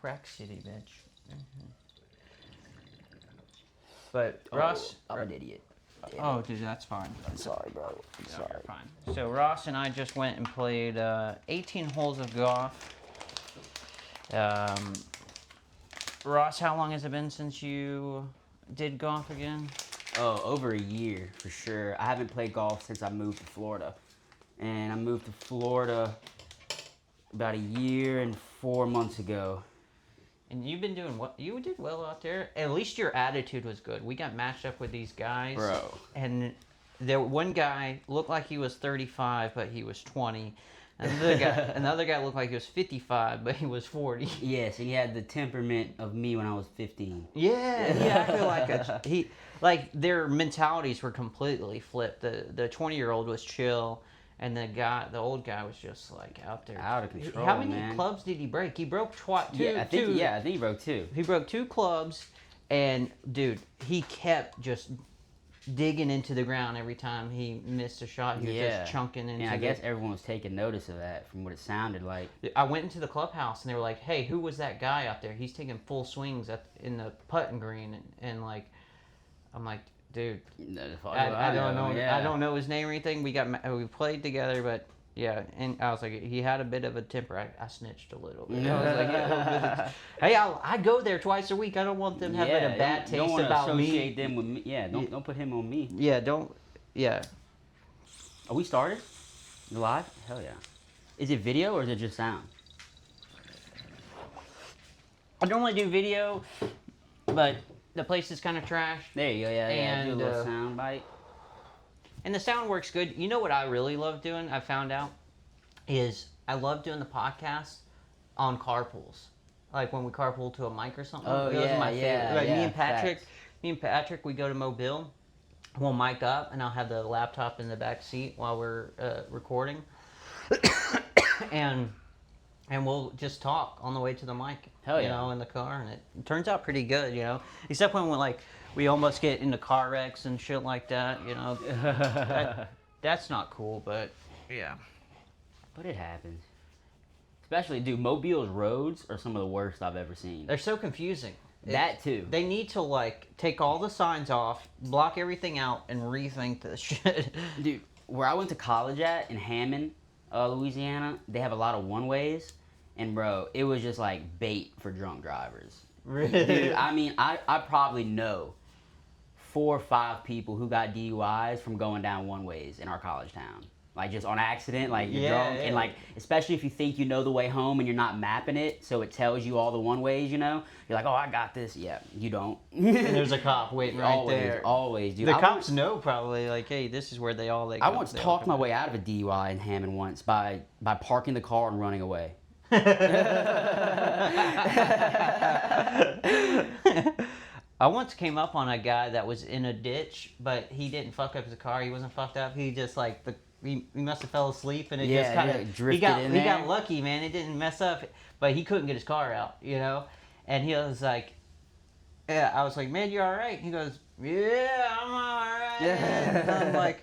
Crack City, bitch. But Ross, I'm an idiot. oh, dude, that's fine. I'm sorry, bro. I'm No, sorry. you're fine. So Ross and I just went and played 18 holes of golf. Ross, how long has it been since you did golf again? Oh, over a year for sure. I haven't played golf since I moved to Florida, and I moved to Florida about a year and 4 months ago. And you've been doing what? You did well out there. At least your attitude was good. We got matched up with these guys, Bro. and there one guy looked like he was 35, but he was 20. Another guy looked like he was 55, but he was 40. Yes, and he had the temperament of me when I was 15. Yeah, he acted like their mentalities were completely flipped. The 20-year-old was chill, and the old guy was just like out there, Out of control, How many man. clubs did he break? He broke two. I think he broke two. He broke 2 clubs, and dude, he kept just digging into the ground every time he missed a shot. He was just chunking into. And I guess everyone was taking notice of that from what it sounded like. I went into the clubhouse and they were like, "Hey, who was that guy out there? He's taking full swings in the putting green." And like, I'm like, dude, I don't know. Yeah. I don't know his name or anything. We played together, but yeah. And I was like, he had a bit of a temper. I snitched a little bit. I was like, yeah, hey, I go there twice a week. I don't want them having a bad taste don't about me. associate them with me. Yeah, don't put him on me. Yeah, don't. Yeah. Are we started? Live? Hell yeah. Is it video or is it just sound? I normally do video, but the place is kind of trash. There you go. Yeah. And, Do a little sound bite. And the sound works good. You know what I really love doing? I found out is I love doing the podcast on carpools, like when we carpool to a mic or something. Oh, Those are my yeah, favorite. Like yeah, me and Patrick, we go to Mobile. We'll mic up, and I'll have the laptop in the back seat while we're recording, and we'll just talk on the way to the mic. Hell yeah. You know, in the car, and it turns out pretty good. You know, except when we almost get into car wrecks and shit like that. You know, that's not cool. But yeah, But it happens. Especially, dude, Mobile's roads are some of the worst I've ever seen. they're so confusing. That too. They need to like take all the signs off, block everything out, and rethink this shit. Dude, where I went to college at in Hammond, Louisiana, they have a lot of one-ways. And, bro, it was just like bait for drunk drivers. Really? Dude, I mean, I probably know 4 or 5 people who got DUIs from going down one-ways in our college town. Like, just on accident, like, you're drunk. Yeah. And, like, especially if you think you know the way home and you're not mapping it, so it tells you all the one-ways, you know? You're like, oh, I got this. Yeah, you don't. And there's a cop waiting right there. Always, dude. The cops know probably, like, hey, this is where they go. I once talked my way out of a DUI in Hammond once by parking the car and running away. I once came up on a guy that was in a ditch, but he didn't fuck up his car. He wasn't fucked up. He just like he must have fell asleep and it just kind of drifted in there. He got lucky, man. It didn't mess up, but he couldn't get his car out, you know. And he was like, "Yeah." I was like, "Man, you all right?" He goes, "Yeah, I'm all right." Yeah.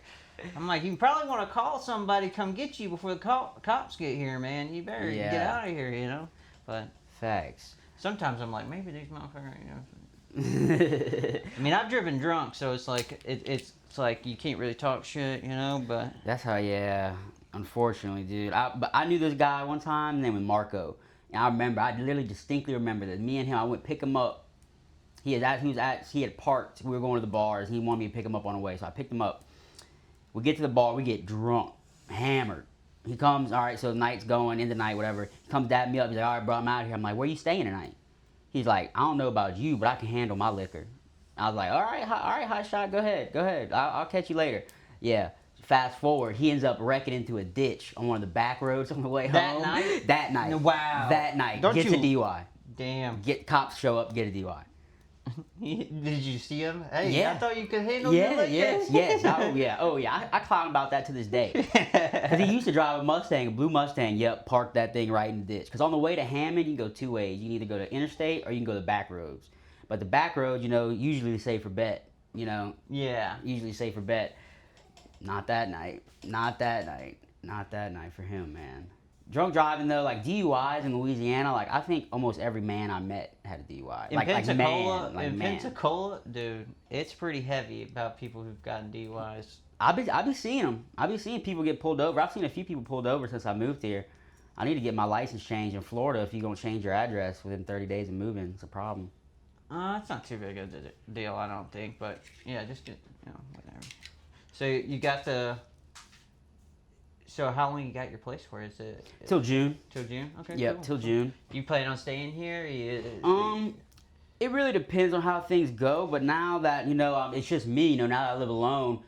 I'm like, you probably want to call somebody come get you before the cops get here, man. You better get out of here, you know. But facts. Sometimes I'm like, maybe these motherfuckers, you know. I mean, I've driven drunk, so it's like it's like you can't really talk shit, you know. But that's how, yeah. Unfortunately, dude. But I knew this guy one time named Marco, and I literally distinctly remember that. Me and him, I went pick him up. He had parked. We were going to the bars. He wanted me to pick him up on the way, so I picked him up. We get to the bar, we get drunk, hammered. He comes, all right, so the night's going, in the night, whatever. He comes, dap me up, he's like, all right, bro, I'm out here. I'm like, where you staying tonight? He's like, I don't know about you, but I can handle my liquor. I was like, all right, hot shot, go ahead. I'll catch you later. Yeah, fast forward, he ends up wrecking into a ditch on one of the back roads on the way home. That night? Wow. That night. Gets a DUI. Damn. Cops show up, get a DUI. Did you see him? Hey, yeah. I thought you could handle your liquor. Yes. Oh yeah. I clown about that to this day. Because he used to drive a blue Mustang. Yep, parked that thing right in the ditch. Because on the way to Hammond, you can go 2 ways. You can either go to interstate or you can go to the back roads. But the back roads, you know, usually safer bet. You know. Yeah. Usually safer bet. Not that night. Not that night for him, man. Drunk driving though, like DUIs in Louisiana, like I think almost every man I met had a DUI. In Pensacola, man. Pensacola, dude, it's pretty heavy about people who've gotten DUIs. I be seeing them. I be seeing people get pulled over. I've seen a few people pulled over since I moved here. I need to get my license changed in Florida. If you're gonna change your address within 30 days of moving, it's a problem. It's not too big a deal, I don't think. But yeah, just get whatever. So you got the. So how long you got your place for? Is it Till June. Till June? Okay. Yep, cool. till June. You plan on staying here? It really depends on how things go. But now that it's just me. Now that I live alone,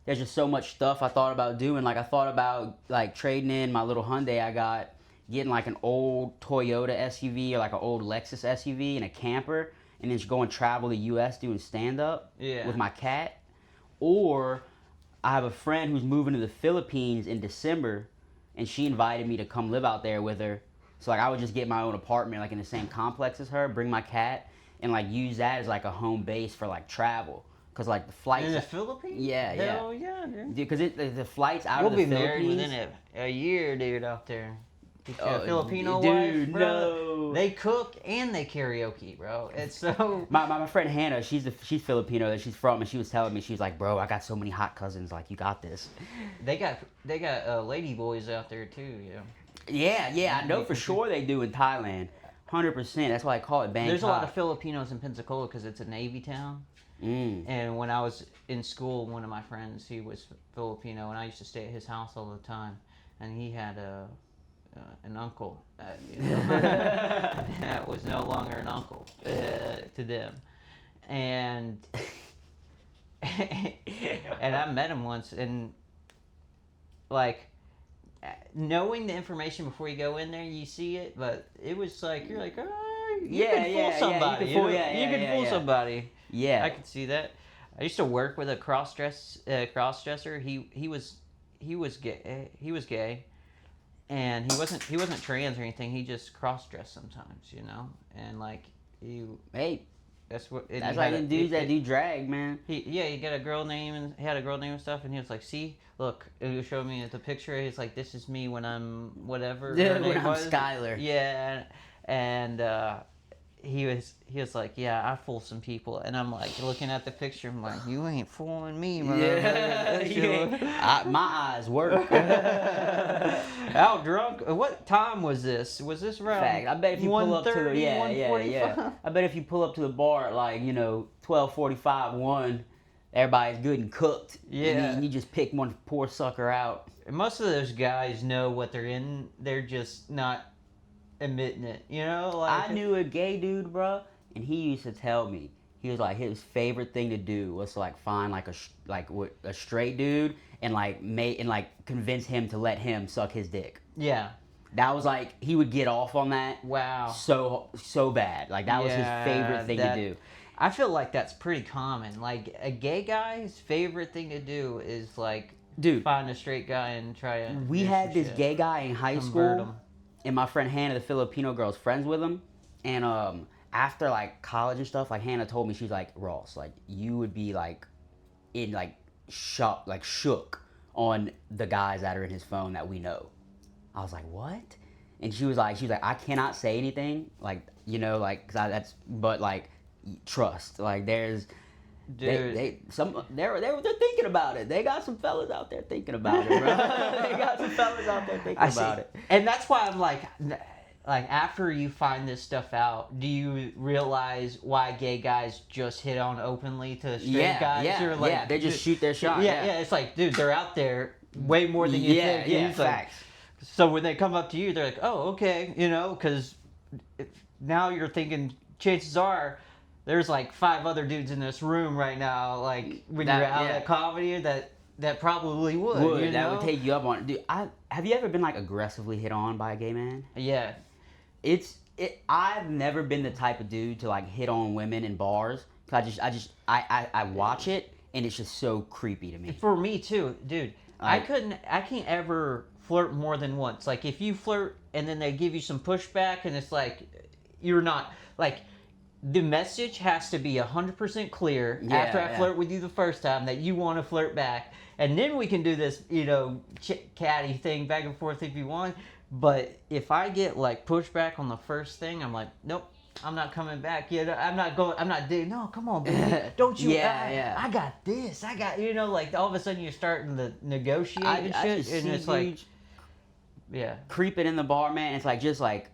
there's just so much stuff I thought about doing. Like I thought about like trading in my little Hyundai I got, getting like an old Toyota SUV or like an old Lexus SUV and a camper, and then just go and travel the U.S. doing stand up with my cat, or I have a friend who's moving to the Philippines in December, and she invited me to come live out there with her. So like I would just get my own apartment like in the same complex as her, bring my cat, and like use that as like a home base for like travel. Cause like the flights in the Philippines. Yeah, Hell yeah, dude. Because the flights out we'll of the be Philippines. married within a year, dude, out there. Oh, Filipino dude, wife, bro. No. They cook and they karaoke, bro. It's so. My friend Hannah, she's Filipino that she's from, and she was telling me, she was like, bro, I got so many hot cousins, like you got this. They got lady boys out there too, Yeah, I know for sure they do in Thailand, 100%. That's why I call it Bangkok. There's a lot of Filipinos in Pensacola because it's a Navy town. And when I was in school, one of my friends, he was Filipino, and I used to stay at his house all the time, and he had an uncle that was no longer an uncle to them, and I met him once, and like knowing the information before you go in there, you see it, but it was like you're like, oh, you can fool somebody. You can fool somebody. Yeah, I could see that. I used to work with a cross-dresser. He was gay, and he wasn't trans or anything. He just cross-dressed sometimes, and like that's like the dudes that do drag, man. He got a girl name and he had a girl name and stuff, and he was like, see, look, and he showed me the picture. He's like, this is me when I'm whatever. Yeah, when I'm Skylar. Yeah, and he was like, yeah, I fool some people, and I'm like looking at the picture. I'm like, you ain't fooling me, man. Yeah, my eyes work. How drunk? What time was this? Was this around? Fact. I bet if you pull up to the I bet if you pull up to the bar at like 12:45, 1, everybody's good and cooked. Yeah, and you just pick one poor sucker out. And most of those guys know what they're in. They're just not admitting it, Like I knew a gay dude, bro, and he used to tell me, he was like, his favorite thing to do was to like find like a straight dude and like convince him to let him suck his dick. Yeah, that was like, he would get off on that. Wow, so bad. Like that was his favorite thing to do. I feel like that's pretty common. Like a gay guy's favorite thing to do is like, dude, find a straight guy and try to. We had this gay guy in high school. And my friend Hannah, the Filipino girl's friends with him. And after like college and stuff, like Hannah told me, she's like, Ross, like you would be like in like shock, like shook on the guys that are in his phone that we know. I was like, what? And she was like, I cannot say anything, like but like trust, like there's. Dude, they're thinking about it. They got some fellas out there thinking about it, bro. They got some fellas out there thinking about it. And that's why I'm like after you find this stuff out, do you realize why gay guys just hit on openly to straight guys? Yeah, they just shoot their shot. Yeah, it's like, dude, they're out there way more than you think. Yeah, facts. Like, so when they come up to you, they're like, oh, okay, because now you're thinking, chances are, there's like 5 other dudes in this room right now, like when you're out at comedy that probably would. That would take you up on it. Dude, have you ever been like aggressively hit on by a gay man? Yeah. I've never been the type of dude to like hit on women in bars. I watch it and it's just so creepy to me. For me too, dude. I can't ever flirt more than once. Like if you flirt and then they give you some pushback and it's like you're not like. The message has to be 100% clear after I flirt with you the first time that you want to flirt back. And then we can do this, catty thing back and forth if you want. But if I get like pushback on the first thing, I'm like, nope, I'm not coming back. You know, I'm not going. I'm not doing. No, come on, baby. Don't you? I got this. I got. You know, like all of a sudden you're starting to negotiate and I shit, just and see it's dudes yeah. creeping in the bar, man. It's like just like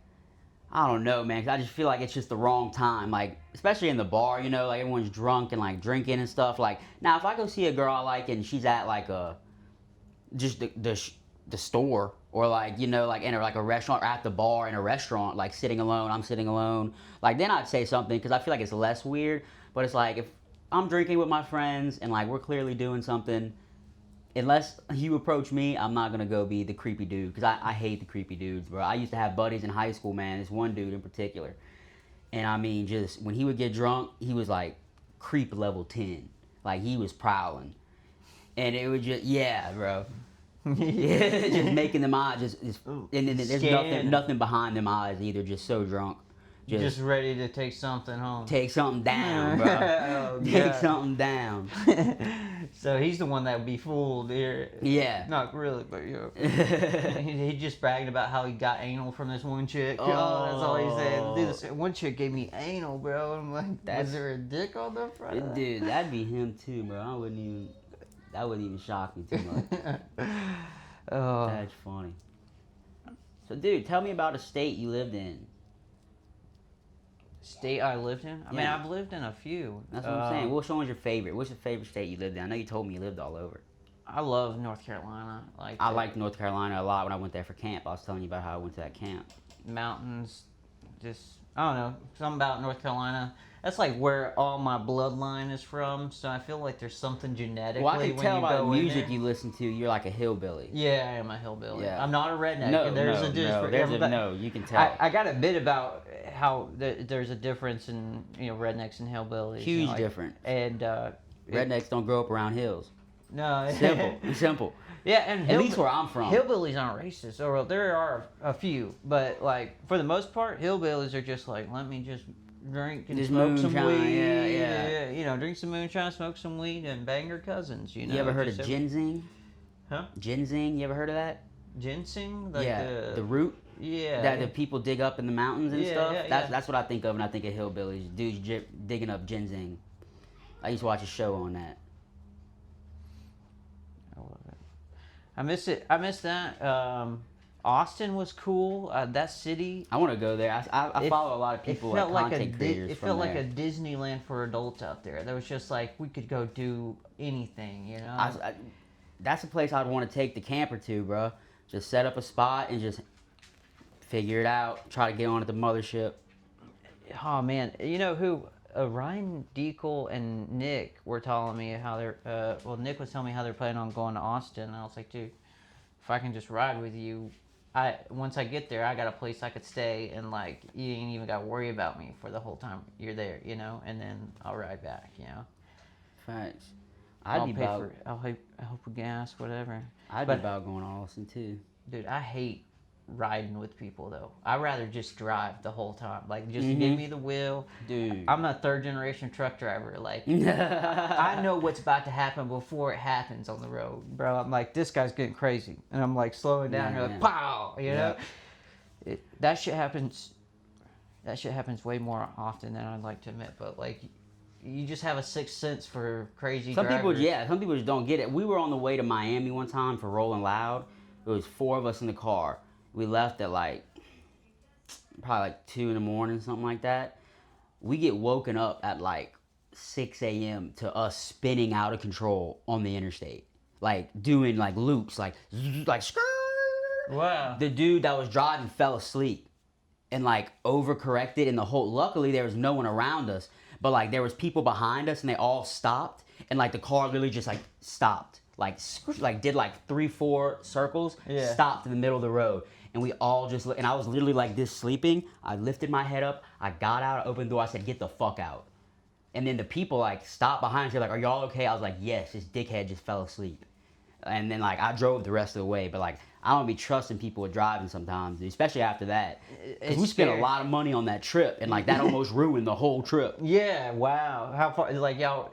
I don't know, man. 'Cause I just feel like it's just the wrong time. Like especially in the bar, you know, like everyone's drunk and like drinking and stuff. Like now, if I go see a girl I like and she's at like a just the store or like you know like in like a restaurant or at the bar in a restaurant like sitting alone, I'm sitting alone, like then I'd say something because I feel like it's less weird. But it's like if I'm drinking with my friends and like we're clearly doing something, unless you approach me, I'm not gonna go be the creepy dude because I hate the creepy dudes, bro. I used to have buddies in high school, man. This one dude in particular, and I mean just when he would get drunk, he was like creep level 10, like he was prowling. And it was just, yeah, bro. Yeah, just making them eyes, just and then there's nothing behind them eyes either. Just so drunk, just ready to take something home. Take something down, bro. Oh, take something down. So he's the one that would be fooled here. Yeah. Not really, but yeah. He just bragged about how he got anal from this one chick. Oh, that's all he said. Dude, this one chick gave me anal, bro. I'm like, was there a dick on the front? Dude, that'd be him too, bro. That wouldn't even shock me too much. Oh. That's funny. So, dude, tell me about a state you lived in. State I lived in? I mean, I've lived in a few. That's what I'm saying. Which one was your favorite? What's your favorite state you lived in? I know you told me you lived all over. I love North Carolina. I liked North Carolina a lot when I went there for camp. I was telling you about how I went to that camp. Mountains, just, I don't know, something about North Carolina. That's like where all my bloodline is from, so I feel like there's something genetically. Well, I can tell by the music there. you listen to, you're like a hillbilly. Yeah, I am a hillbilly. Yeah. I'm not a redneck. No, you can tell. I got a bit about how there's a difference in rednecks and hillbillies. Huge difference. And rednecks don't grow up around hills. No. Simple. Yeah, and at least where I'm from, hillbillies aren't racist. Or there are a few, but like for the most part, hillbillies are just like, let me just drink and smoke some weed. Yeah. Drink some moonshine, smoke some weed, and bang your cousins. You ever heard of ginseng? Huh? Ginseng. You ever heard of that? Ginseng? Like the root. Yeah. That the people dig up in the mountains and stuff. Yeah. That's what I think of when I think of hillbillies. Dudes digging up ginseng. I used to watch a show on that. I love it. I miss it. I miss that. Austin was cool. That city. I want to go there. I follow a lot of people like content creators. It felt like a Disneyland for adults out there. There was just like we could go do anything, you know. That's a place I'd want to take the camper to, bro. Just set up a spot and just figure it out. Try to get on at the mothership. Oh man, you know who? Ryan Deacle and Nick were telling me how they're. Nick was telling me how they're planning on going to Austin, and I was like, dude, if I can just ride with you. Once I get there, I got a place I could stay, and like you ain't even got to worry about me for the whole time you're there, you know. And then I'll ride back, you know. Thanks. I'll help with gas, whatever. I'd be about going to Austin too. Dude, I hate riding with people though. I'd rather just drive the whole time. Like just give me the wheel. Dude. I'm a third generation truck driver. Like I know what's about to happen before it happens on the road. Bro, I'm like, this guy's getting crazy. And I'm like slowing down, you're like, pow, you know? That shit happens way more often than I'd like to admit, but like you just have a sixth sense for crazy drivers. Some people just don't get it. We were on the way to Miami one time for Rolling Loud. It was 4 of us in the car. We left at probably 2 a.m, something like that. We get woken up at 6 a.m. to us spinning out of control on the interstate. Like doing loops, like skirt. Wow. The dude that was driving fell asleep and overcorrected in the whole. Luckily there was no one around us, but there was people behind us and they all stopped and the car literally just stopped. Did 3-4 circles, stopped in the middle of the road. And we all just, and I was literally this sleeping. I lifted my head up, I got out, I opened the door, I said, get the fuck out. And then the people stopped behind us, they're are y'all okay? I was like, yes, this dickhead just fell asleep. And then I drove the rest of the way, but I don't be trusting people with driving sometimes, especially after that. Because we spent a lot of money on that trip, and that almost ruined the whole trip. Yeah, wow. How far, y'all,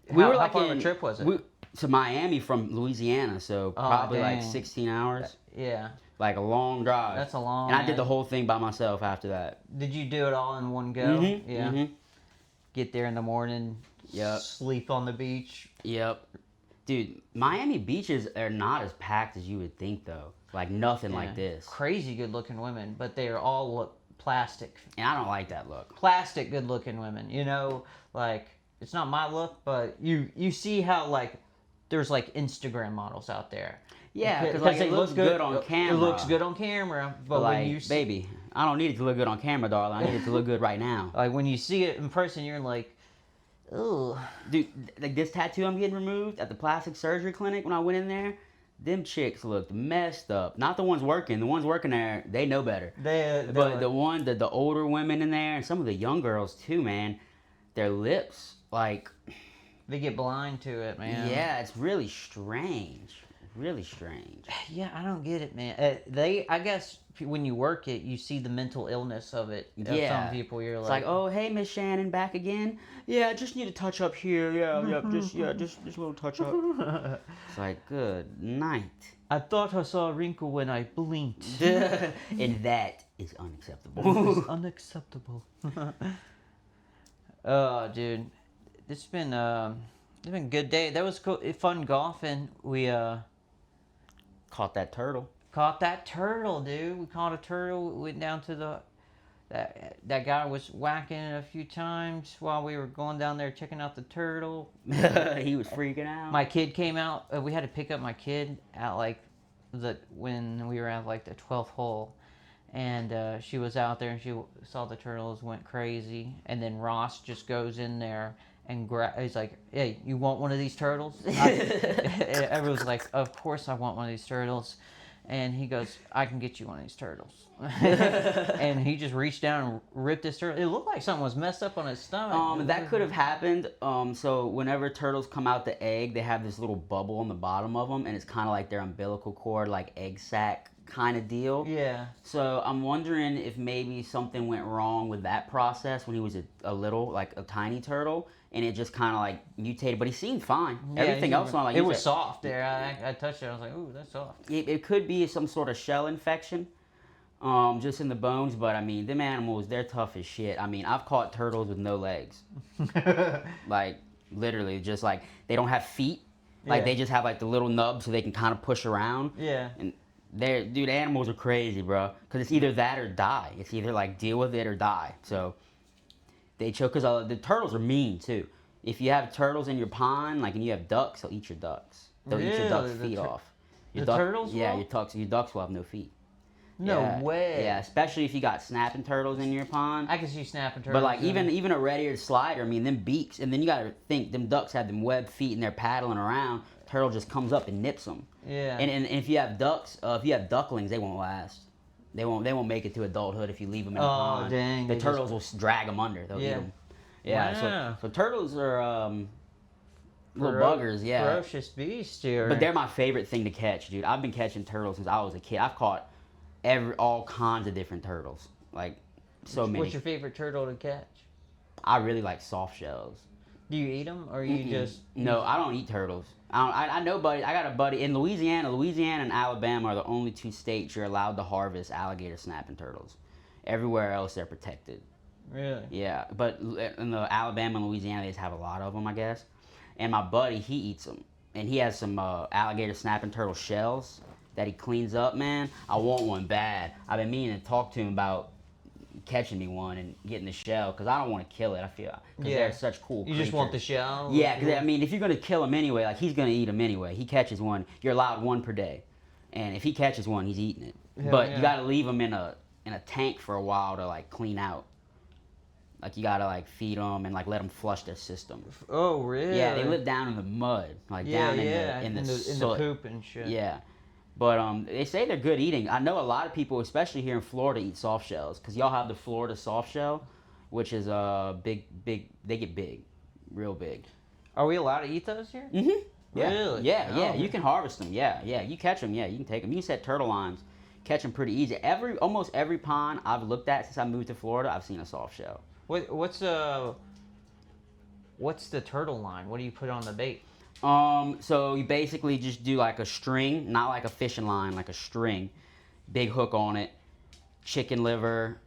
how far of a trip was it? To Miami from Louisiana, so probably 16 hours. Yeah. like a long drive. That's a long. And I did the whole thing by myself after that. Did you do it all in one go? Mm-hmm. Yeah. Mm-hmm. Get there in the morning. Yep. Sleep on the beach. Yep. Dude, Miami beaches are not as packed as you would think, though. Like, nothing like this. Crazy good looking women, but they are all look plastic. And I don't like that look. Plastic good looking women. You know, like, it's not my look, but you see how, like, there's, like, Instagram models out there. Yeah, because like, it looks good on camera. It looks good on camera, but like, when you see, baby, I don't need it to look good on camera, darling. I need it to look good right now. like, when you see it in person, you're like, ooh. Dude, like this tattoo I'm getting removed at the plastic surgery clinic when I went in there, them chicks looked messed up. Not the ones working. The ones working there, they know better. But the older women in there and some of the young girls too, man, their lips, like, they get blind to it, man. yeah, it's really strange. Really strange. Yeah, I don't get it, man. I guess when you work it, you see the mental illness of it. Of Yeah. some people, you're It's like, oh, hey, Miss Shannon, back again? Yeah, I just need a touch up here. Just a little touch up. It's like, good night. I thought I saw a wrinkle when I blinked. And that is unacceptable. It's unacceptable. Oh, dude, it's been a good day. That was cool. Fun golfing. We Caught that turtle. caught that turtle, dude. We caught a turtle. We went down to that guy was whacking it a few times while we were going down there checking out the turtle. He was freaking out. My kid came out. We had to pick up my kid at when we were at like the 12th hole, and she was out there and she saw the turtles, went crazy, and then Ross just goes in there and he's like, "Hey, you want one of these turtles?" Everyone's like, "Of course I want one of these turtles." And he goes, "I can get you one of these turtles." And he just reached down and ripped this turtle. It looked like something was messed up on his stomach. That could have happened. So whenever turtles come out the egg, they have this little bubble on the bottom of them, and it's kind of like their umbilical cord, like egg sac kind of deal. Yeah. So I'm wondering if maybe something went wrong with that process when he was a little, like a tiny turtle, and it just kind of like mutated. But he seemed fine. Yeah, Everything else on like it was soft there. I touched it. I was like, "Ooh, that's soft." It could be some sort of shell infection, just in the bones. But I mean, them animals, they're tough as shit. I mean, I've caught turtles with no legs, like literally, just like they don't have feet. Like they just have like the little nub so they can kind of push around. Yeah. And dude, animals are crazy, bro. Because it's either that or die. It's either like deal with it or die. So they choke. Because the turtles are mean too. If you have turtles in your pond, like, and you have ducks, they'll eat your ducks. They'll eat your ducks' feet off. The turtles? Yeah, will? your ducks will have no feet. No Yeah. way. Yeah, especially if you got snapping turtles in your pond. I can see snapping turtles. But like even a red-eared slider, I mean, them beaks, and then you gotta think them ducks have them webbed feet and they're paddling around. Turtle just comes up and nips them. Yeah. And if you have ducks, if you have ducklings, they won't last. They won't make it to adulthood if you leave them in the pond. Dang, The turtles will drag them under. They'll eat them. Yeah. Wow. So turtles are little buggers. Yeah. Ferocious beast here. But they're my favorite thing to catch, dude. I've been catching turtles since I was a kid. I've caught all kinds of different turtles, like so many. What's your favorite turtle to catch? I really like soft shells. Do you eat them, or you just? No, I don't eat turtles. I know, buddy. I got a buddy in Louisiana. Louisiana and Alabama are the only two states you're allowed to harvest alligator snapping turtles. Everywhere else, they're protected. Really? Yeah, but in the Alabama and Louisiana, they just have a lot of them, I guess. And my buddy, he eats them, and he has some alligator snapping turtle shells that he cleans up. Man, I want one bad. I've been meaning to talk to him about catching me one and getting the shell, because I don't want to kill it. I feel because they're such cool You just want the creatures. shell? Yeah, because I mean, if you're gonna kill him anyway, like he's gonna eat him anyway. He catches one. You're allowed one per day, and if he catches one, he's eating it. But you gotta leave him in a tank for a while to like clean out. Like you gotta like feed them and like let them flush their system. Oh, really? Yeah, they live down in the mud, like down in the soot. poop and shit. Yeah. But they say they're good eating. I know a lot of people, especially here in Florida, eat soft shells, because y'all have the Florida soft shell, which is big. They get big, real big. Are we allowed to eat those here? Mm-hmm. Yeah. Really? Yeah, yeah. Oh. You can harvest them. Yeah, yeah. You catch them. Yeah, you can take them. You can set turtle lines, catch them pretty easy. Almost every pond I've looked at since I moved to Florida, I've seen a soft shell. What's the turtle line? What do you put on the bait? So you basically just do like a string, not like a fishing line, like a string. big hook on it, chicken liver,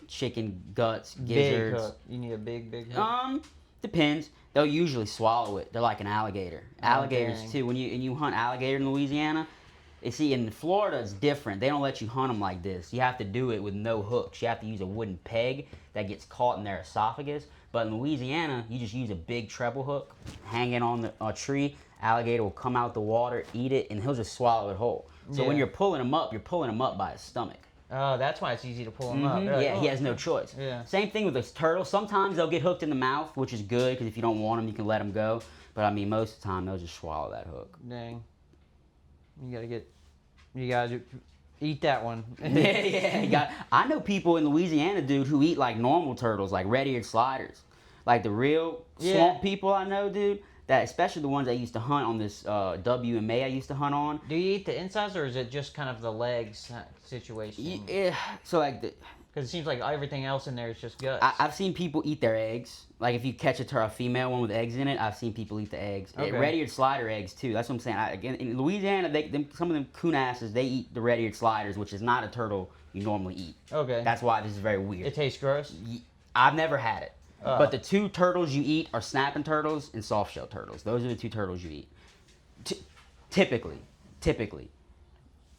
chicken guts, Big gizzards. hook. You need a big hook. Depends. They'll usually swallow it. They're like an alligator. Alligators dang. too. When you hunt alligator in Louisiana, you see in Florida it's different. They don't let you hunt them like this. You have to do it with no hooks. You have to use a wooden peg that gets caught in their esophagus. But in Louisiana, you just use a big treble hook, hang it on a tree. Alligator will come out the water, eat it, and he'll just swallow it whole. So when Yeah. you're pulling him up, you're pulling him up by his stomach. Oh, that's why it's easy to pull them up. Mhm. They're like, Yeah, oh, he has no choice. Yeah. Same thing with those turtles. Sometimes they'll get hooked in the mouth, which is good because if you don't want them, you can let them go. But I mean, most of the time they'll just swallow that hook. Dang. You gotta eat that one. yeah. I know people in Louisiana, dude, who eat like normal turtles, like red-eared sliders, like the real swamp people I know, dude. That especially the ones I used to hunt on this WMA I used to hunt on. Do you eat the insides or is it just kind of the legs situation? Yeah, so like Because it seems like everything else in there is just guts. I've seen people eat their eggs. Like if you catch a female one with eggs in it, I've seen people eat the eggs. Okay. Red-eared slider eggs too. That's what I'm saying. Again, in Louisiana, some of them coon asses, they eat the red-eared sliders, which is not a turtle you normally eat. Okay. That's why this is very weird. It tastes gross? I've never had it. But the two turtles you eat are snapping turtles and soft-shell turtles. Those are the two turtles you eat. Typically.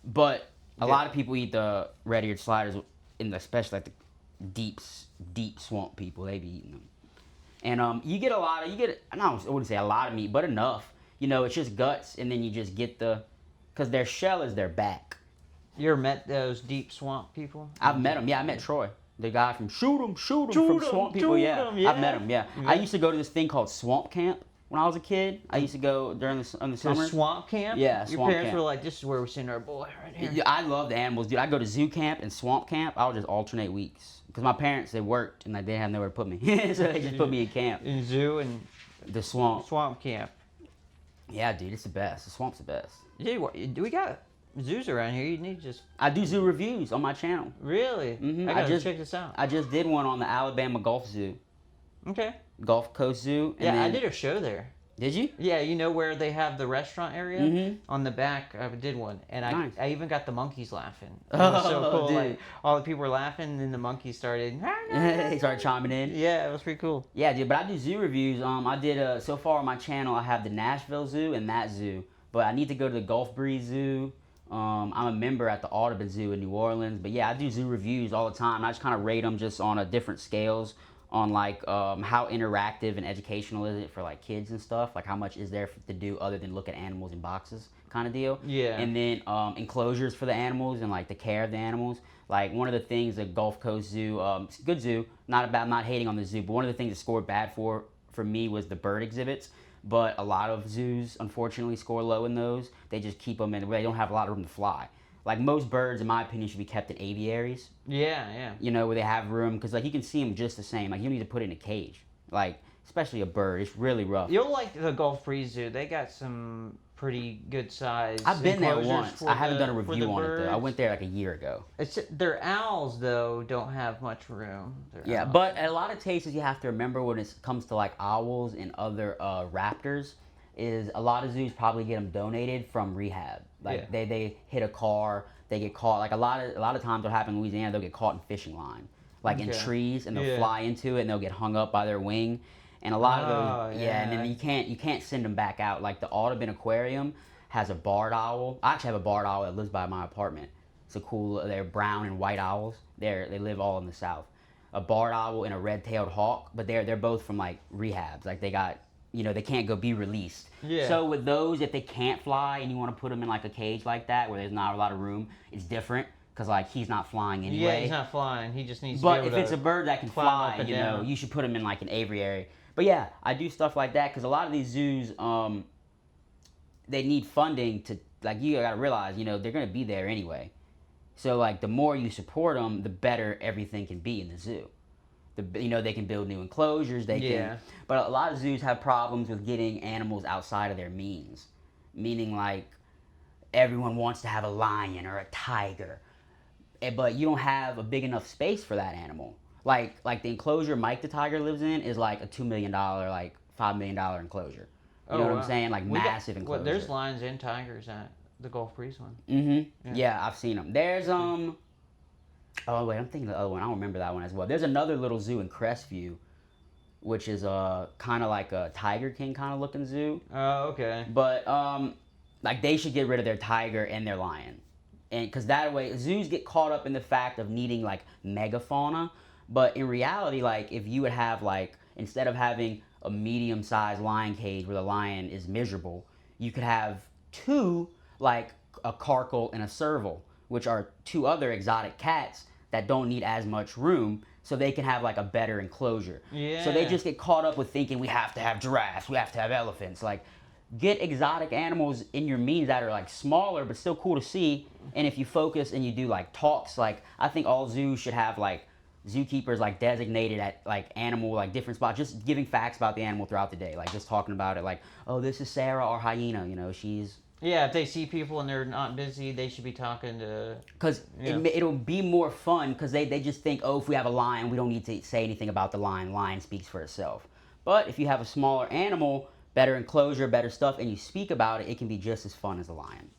But a lot of people eat the red-eared sliders, especially like the deep swamp people. They be eating them. And you get I wouldn't say a lot of meat, but enough. You know, it's just guts, and then you just get because their shell is their back. You ever met those deep swamp people? I've met them. Yeah, I met Troy. The guy from Shoot 'em from Swamp People. Shoot Yeah. 'em, yeah. I've met him. Yeah. I used to go to this thing called Swamp Camp when I was a kid. I used to go during the The summer. swamp camp? Yeah, Your swamp parents camp. were like, this is where we send our boy right here. Yeah, I love the animals, dude. I go to zoo camp and swamp camp. I would just alternate weeks because my parents they worked and they didn't have nowhere to put me, so they just put me in camp. In zoo and The swamp. swamp camp. Yeah, dude, it's the best. The swamp's the best. Yeah, we got zoos around here. You need to just I do zoo reviews on my channel. really. Mhm, I gotta just- check this out. I just did one on the Alabama Gulf Zoo, Okay. Gulf Coast Zoo. And Yeah, I then- did a show there. Did you? Yeah, you know where they have the restaurant area? Mhm. On the back, I did one. And Nice. I even got the monkeys laughing. It was so Oh, cool. dude. Like, all the people were laughing, and then the monkeys started. They started chiming in. Yeah, it was pretty cool. Yeah, dude, but I do zoo reviews. I did so far on my channel. I have the Nashville Zoo and that zoo, but I need to go to the Gulf Breeze Zoo. I'm a member at the Audubon Zoo in New Orleans, but yeah, I do zoo reviews all the time. I just kind of rate them just on a different scales on like how interactive and educational is it for like kids and stuff. Like how much is there to do other than look at animals in boxes, kind of deal. Yeah. And then enclosures for the animals and like the care of the animals. Like one of the things the Gulf Coast Zoo, it's a good zoo, not hating on the zoo, but one of the things that scored bad for me was the bird exhibits. But a lot of zoos, unfortunately, score low in those. They just keep them in where they don't have a lot of room to fly. Like most birds, in my opinion, should be kept in aviaries. Yeah. You know, where they have room, because like you can see them just the same. Like you don't need to put it in a cage. Like especially a bird, it's really rough. You'll like the Gulf Breeze Zoo. They got some pretty good size. I've been there enclosures once. for I haven't the- done a for review the on it though. I birds. went there like a year ago. Their owls though don't have much room. Yeah, but a lot of cases you have to remember when it comes to like owls and other raptors is a lot of zoos probably get them donated from rehab. Like Yeah. they hit a car, they get caught. Like a lot of times what happens in Louisiana, they'll get caught in fishing line, like in Okay. trees, and they'll Yeah. fly into it and they'll get hung up by their wing. And a lot of Oh, those, yeah, and then yeah. you can't send them back out. Like the Audubon Aquarium has a barred owl. I actually have a barred owl that lives by my apartment. It's a cool. They're brown and white owls. They live all in the south. A barred owl and a red-tailed hawk, but they're both from like rehabs. Like they got, they can't go be released. Yeah. So with those, if they can't fly and you want to put them in like a cage like that where there's not a lot of room, it's different because like he's not flying anyway. Yeah, he's not flying. He just needs to But be able if it's to a bird that can climb up fly, and down. you should put him in like an aviary. But yeah, I do stuff like that because a lot of these zoos, they need funding to, like, you gotta realize, they're gonna be there anyway. So like the more you support them, the better everything can be in the zoo. They can build new enclosures. They Yeah. can, but a lot of zoos have problems with getting animals outside of their means. Meaning like everyone wants to have a lion or a tiger, but you don't have a big enough space for that animal. Like the enclosure Mike the tiger lives in is like a $2 million, like $5 million enclosure. You know what I'm saying? Like massive enclosure. There's lions and tigers at the Gulf Breeze one. Mm-hmm. Yeah, I've seen them. There's Oh wait, I'm thinking of the other one. I don't remember that one as well. There's another little zoo in Crestview, which is kind of like a Tiger King kind of looking zoo. Oh, okay. But like they should get rid of their tiger and their lion, and because that way zoos get caught up in the fact of needing like megafauna, but in reality, like if you would have like instead of having a medium-sized lion cage where the lion is miserable, you could have two like a carkle and a serval, which are two other exotic cats that don't need as much room, so they can have like a better enclosure. Yeah. So they just get caught up with thinking we have to have giraffes, we have to have elephants. Like, get exotic animals in your means that are like smaller but still cool to see. And if you focus and you do like talks, like I think all zoos should have like zookeepers like designated at like animal like different spots, just giving facts about the animal throughout the day, like just talking about it, like, oh, this is Sarah, our hyena, you know, she's. Yeah, if they see people and they're not busy, they should be talking to. Because it'll be more fun because they just think, oh, if we have a lion, we don't need to say anything about the lion. Lion speaks for itself. But if you have a smaller animal, better enclosure, better stuff, and you speak about it, it can be just as fun as a lion.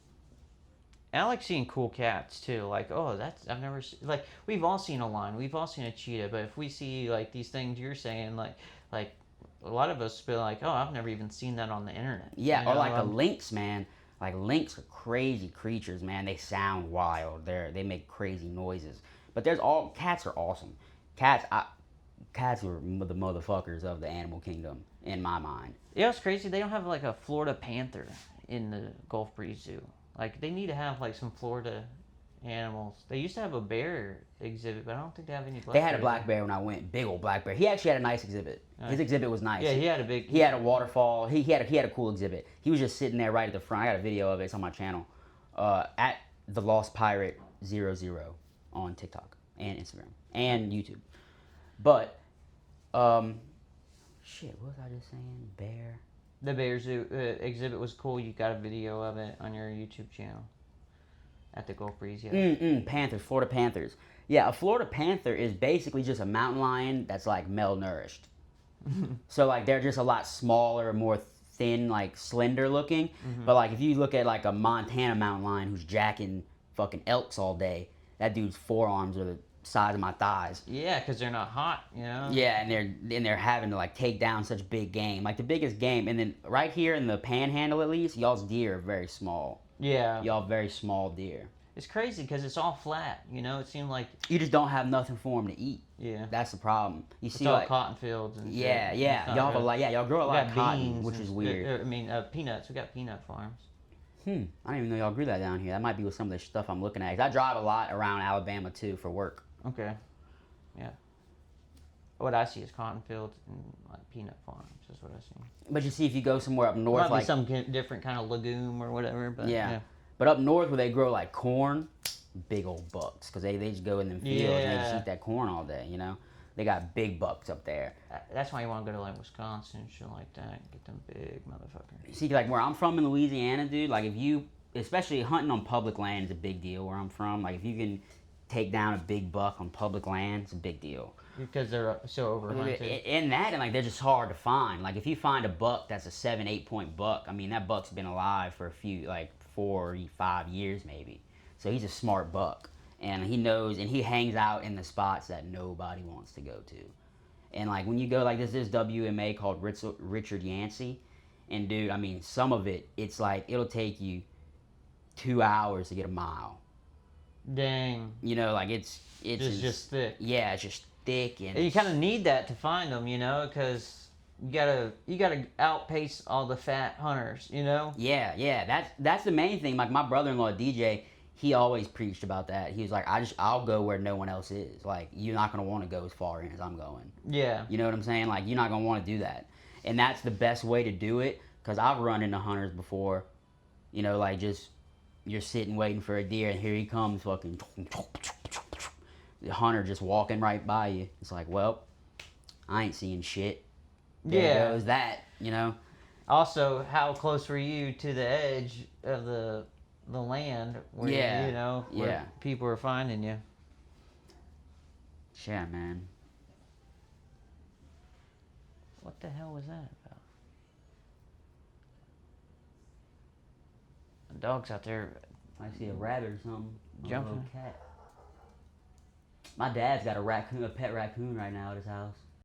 And I like seeing cool cats too. Like, oh, I've never like we've all seen a lion, we've all seen a cheetah, but if we see like these things you're saying, like a lot of us feel like, oh, I've never even seen that on the internet. Yeah, you know? or like a lynx, man. Like lynx are crazy creatures, man. They sound wild. They make crazy noises. But cats are awesome. Cats are the motherfuckers of the animal kingdom in my mind. Yeah, it's crazy. They don't have like a Florida panther in the Gulf Breeze Zoo. Like they need to have like some Florida animals. They used to have a bear exhibit, but I don't think they have any black They had a bears black bear when I went. Big old black bear. He actually had a nice exhibit. His exhibit was nice. Yeah, he had a big. He had a waterfall. He had a cool exhibit. He was just sitting there right at the front. I got a video of it. It's on my channel. At the Lost Pirate 00 on TikTok and Instagram and YouTube. But shit, what was I just saying? Bear. The bear zoo exhibit was cool. You got a video of it on your YouTube channel. At the Gulf Breeze, yeah. Panthers, Florida Panthers. Yeah, a Florida Panther is basically just a mountain lion that's like malnourished. So like they're just a lot smaller, more thin, like slender looking. But like if you look at like a Montana mountain lion who's jacking fucking elks all day, that dude's forearms are the size of my thighs. Yeah, because they're not hot, you know. Yeah, and they're having to like take down such big game, like the biggest game. And then right here in the Panhandle, at least, y'all's deer are very small. Yeah. Y'all very small deer. It's crazy because it's all flat, you know. It seemed like you just don't have nothing for them to eat. Yeah. That's the problem. You it's see, all like cotton fields and yeah, shit. yeah. Y'all have a lot. Yeah, y'all grow a lot of cotton, beans which is weird. Peanuts. We got peanut farms. I didn't even know y'all grew that down here. That might be with some of the stuff I'm looking at. 'Cause I drive a lot around Alabama too for work. Okay. Yeah. What I see is cotton fields and like peanut farms. That's what I see. But you see, if you go somewhere up north, Might like be some different kind of legume or whatever. But yeah. But up north where they grow like corn, big old bucks because they just go in them fields and they just eat that corn all day. You know, they got big bucks up there. That's why you want to go to like Wisconsin and shit like that. Get them big motherfuckers. See, like where I'm from in Louisiana, dude. Like if you, especially hunting on public land is a big deal where I'm from. Like if you can take down a big buck on public land, it's a big deal. Because they're so overhunted. In that, and like they're just hard to find. Like if you find a buck that's a 7-8 point buck, I mean that buck's been alive for a few, like 4 or 5 years maybe. So he's a smart buck, and he knows, and he hangs out in the spots that nobody wants to go to. And like when you go, like this WMA called Richard Yancey, and dude, I mean some of it, it's like it'll take you 2 hours to get a mile. Dang. You know, like it's just thick. Yeah, it's just thick, and you kind of need that to find them, you know, because you gotta outpace all the fat hunters, you know. Yeah. That's the main thing. Like my brother-in-law DJ, he always preached about that. He was like, I'll go where no one else is. Like you're not gonna want to go as far in as I'm going. Yeah. You know what I'm saying? Like you're not gonna want to do that, and that's the best way to do it. Cause I've run into hunters before, you know, like just you're sitting waiting for a deer, and here he comes, fucking. The hunter just walking right by you. It's like, well, I ain't seeing shit. There goes that, you know. Also, how close were you to the edge of the land where you know where people are finding you? Yeah, man. What the hell was that about? dog's out there I see a rabbit or something. Or a jumping. little cat. My dad's got a pet raccoon right now at his house.